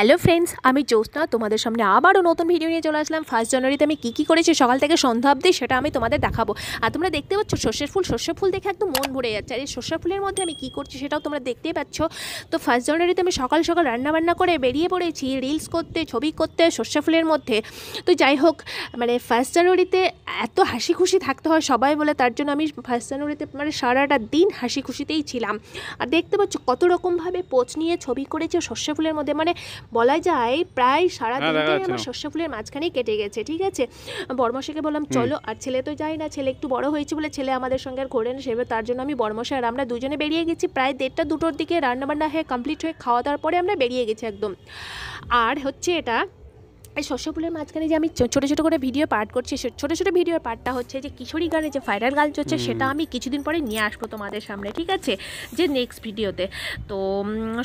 Hello friends, আমি জ্যোৎস্না তোমাদের সামনে আবারও নতুন ভিডিও নিয়ে চলে আসলাম। 1 জানুয়ারিতে আমি কী করেছি সকাল থেকে সন্ধ্যা অবধি সেটা আমি তোমাদের দেখাবো। আর তোমরা দেখতে পাচ্ছ সর্ষে ফুল দেখে একদম মন ভরে যাচ্ছে। আর এই সর্ষে ফুলের মধ্যে আমি কী করছি সেটাও তোমরা দেখতেই পাচ্ছ। তো 1 জানুয়ারিতে আমি সকাল সকাল রান্নাবান্না করে বেরিয়ে পড়েছি রিলস করতে, ছবি করতে সর্ষে ফুলের মধ্যে। তো যাই হোক, মানে 1 জানুয়ারিতে এত হাসি খুশি থাকতে হয় সবাই বলে, তার জন্য আমি 1 জানুয়ারিতে মানে সারাটা দিন হাসি খুশিতেই ছিলাম। আর দেখতে পাচ্ছ কত রকমভাবে পোজ নিয়ে ছবি করেছে সর্ষে ফুলের মধ্যে, মানে বলা যায় প্রায় সারা দিনটাই আমার সর্ষে ফুলের মাঝখানেই কেটে গেছে। ঠিক আছে, বড়মশাইকে বললাম চলো, আর ছেলে তো যায় না, ছেলে একটু বড় হয়েছে বলে ছেলে আমাদের সঙ্গে আর ঘোরে না সেভাবে, তার জন্য আমি বড়মশাই আর আমরা দুজনে বেরিয়ে গেছি প্রায় 1:30-2টোর দিকে। রান্নাবান্না হয়ে কমপ্লিট হয়ে খাওয়া দাওয়ার পরে আমরা বেরিয়ে গেছি একদম। আর হচ্ছে এটা এই সর্ষে ফুলের মাঝখানে যে আমি ছোটো ছোটো করে ভিডিও পার্ট করছি, ছোটো ছোটো ভিডিওর পার্টটা হচ্ছে যে কিশোরী গানে যে ভাইরাল গান চলছে সেটা আমি কিছুদিন পরে নিয়ে আসবো তোমাদের সামনে, ঠিক আছে, যে নেক্সট ভিডিওতে। তো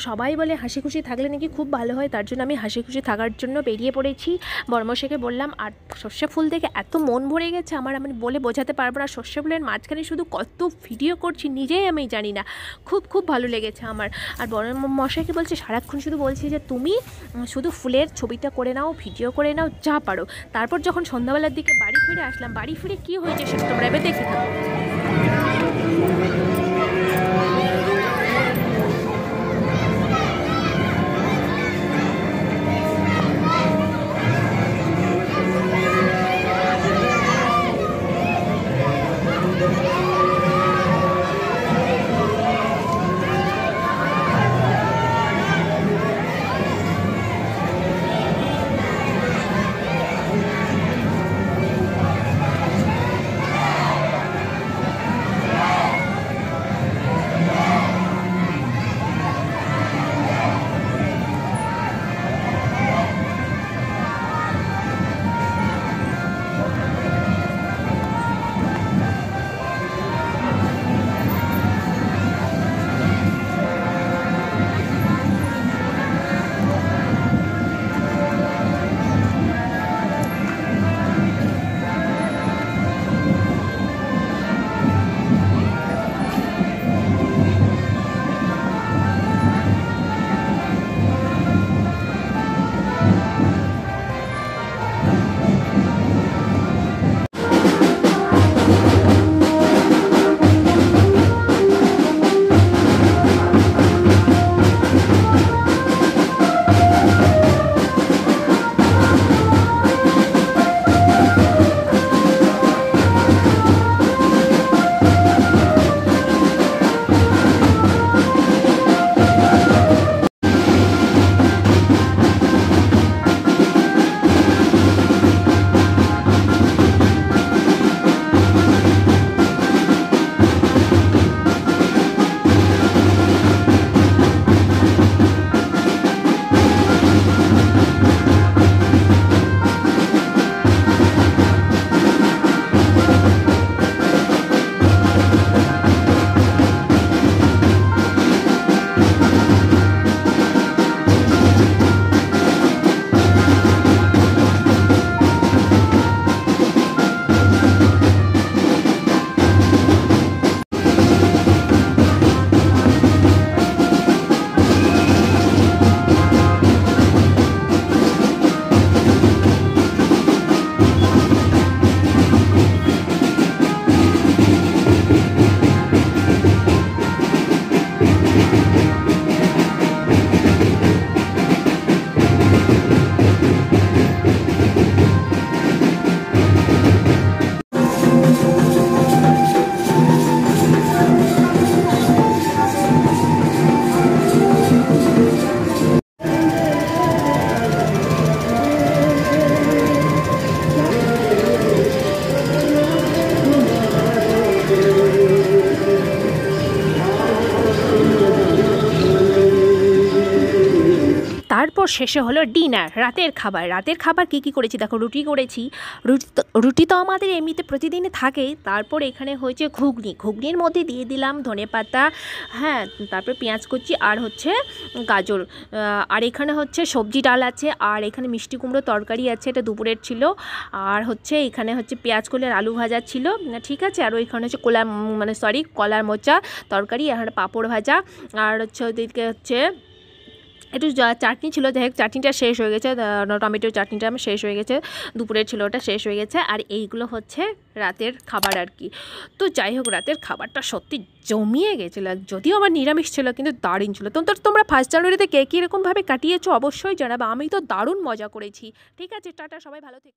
সবাই বলে হাসি খুশি থাকলে নাকি খুব ভালো হয়, তার জন্য আমি হাসি খুশি থাকার জন্য বেরিয়ে পড়েছি। বর্মশাইকে বললাম, আর সর্ষে ফুল দেখে এত মন ভরে গেছে আমার, আমি বলে বোঝাতে পারবো না। সর্ষে ফুলের মাঝখানে শুধু কত ভিডিও করছি নিজেই আমি জানি না, খুব খুব ভালো লেগেছে আমার। আর বর্মশাইকে বলছে সারাক্ষণ শুধু বলছি যে তুমি শুধু ফুলের ছবিটা করে নাও, ভিডিও করে নাও, যা পারো। তারপর যখন সন্ধ্যাবেলার দিকে বাড়ি ফিরে আসলাম, বাড়ি ফিরে কি হয়েছে সেটা তোমরা এবার দেখে থাকো। তারপর শেষে হলো ডিনার, রাতের খাবার। রাতের খাবার কী করেছি দেখো, রুটি করেছি। রুটি তো আমাদের এমনিতে প্রতিদিনই থাকেই। তারপর এখানে হয়েছে ঘুগনির মধ্যে দিয়ে দিলাম ধনেপাতা, হ্যাঁ, তারপর পেঁয়াজ কুচি আর হচ্ছে গাজর। আর এখানে হচ্ছে সবজি ডাল আছে, আর এখানে মিষ্টি কুমড়ো তরকারি আছে, এটা দুপুরের ছিল। আর হচ্ছে এখানে হচ্ছে পেঁয়াজ কলির আলু ভাজা ছিল, ঠিক আছে। আর ওইখানে হচ্ছে কলার মোচা তরকারি, আর পাঁপড় ভাজা, আর হচ্ছে ওদিকে হচ্ছে একটু চাটনি ছিল, যাই হোক চাটনিটা শেষ হয়ে গেছে, টমেটোর চাটনিটা আমার শেষ হয়ে গেছে, দুপুরের ছিল ওটা শেষ হয়ে গেছে। আর এইগুলো হচ্ছে রাতের খাবার আর কি। তো যাই হোক রাতের খাবারটা সত্যি জমিয়ে গেছিলো, যদিও আমার নিরামিষ ছিল কিন্তু দারুণ ছিল। তোমরা 1 জানুয়ারিতে কে কীরকমভাবে কাটিয়েছো অবশ্যই জানাবে। আমি তো দারুণ মজা করেছি। ঠিক আছে, টাটা, সবাই ভালো থেকো।